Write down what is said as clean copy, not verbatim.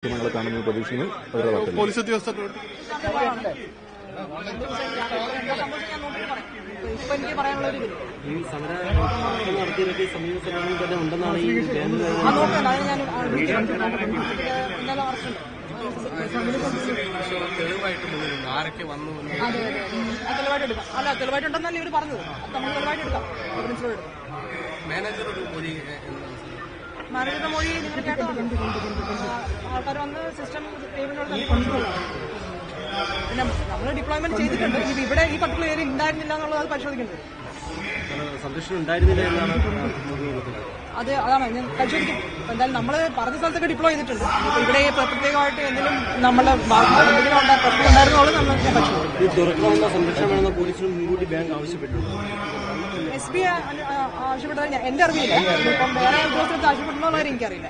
ഞങ്ങളെ കാണുന്ന പ്രതീക്ഷിക്കുന്നു. പോലീസ് ഉദ്യോഗസ്ഥർ ഈ സമര നടത്തിയതൊക്കെ സമീപ സ്ഥലങ്ങളിൽ തന്നെ ഉണ്ടെന്നാണ് ഈ തെളിവായിട്ട് ആരൊക്കെ വന്നു തെളിവായിട്ടുണ്ടെന്നല്ലേ ഇവർ പറഞ്ഞത്. നമ്മൾ തെളിവായിട്ട് എടുക്കാം. മാനേജറുടെ മൊഴി മാനേജറുടെ മൊഴി നിങ്ങൾ കേട്ടോ. ആൾക്കാർ വന്ന് സിസ്റ്റം ടേബിളിനോട് തന്നെ കൊടുക്കുന്നുള്ളൂ. പിന്നെ നമ്മൾ ഡിപ്ലോയ്മെന്റ് ചെയ്തിട്ടുണ്ട്. ഇത് ഇവിടെ ഈ പർട്ടിക്കുലർ ഏരിയ ഉണ്ടായിരുന്നില്ല എന്നുള്ളത് അത് പരിശോധിക്കേണ്ടത്. സംരക്ഷണം ഉണ്ടായിരുന്നില്ല എന്നാണ് അതാണ് ഞാൻ പരിശോധിക്കും. എന്തായാലും നമ്മൾ പറഞ്ഞ സ്ഥലത്തൊക്കെ ഡിപ്ലോയ് ചെയ്തിട്ടുണ്ട്. ഇവിടെ പ്രത്യേകമായിട്ട് എന്തെങ്കിലും നമ്മുടെ പ്രശ്നം ഉണ്ടായിരുന്നുള്ളത് നമ്മൾ പരിശോധിക്കും. ഈ തുറക്കാവുന്ന സംരക്ഷണം വേണമെന്ന പോലീസിനും മുൻകൂട്ടി ബാങ്ക് ആവശ്യപ്പെട്ടു. SB ആവശ്യപ്പെട്ടത് എന്റെ അറിവില്ല. ഇപ്പം വേറെ ഉദ്യോഗസ്ഥർക്ക് ആവശ്യപ്പെട്ടുള്ള എനിക്കറിയില്ല.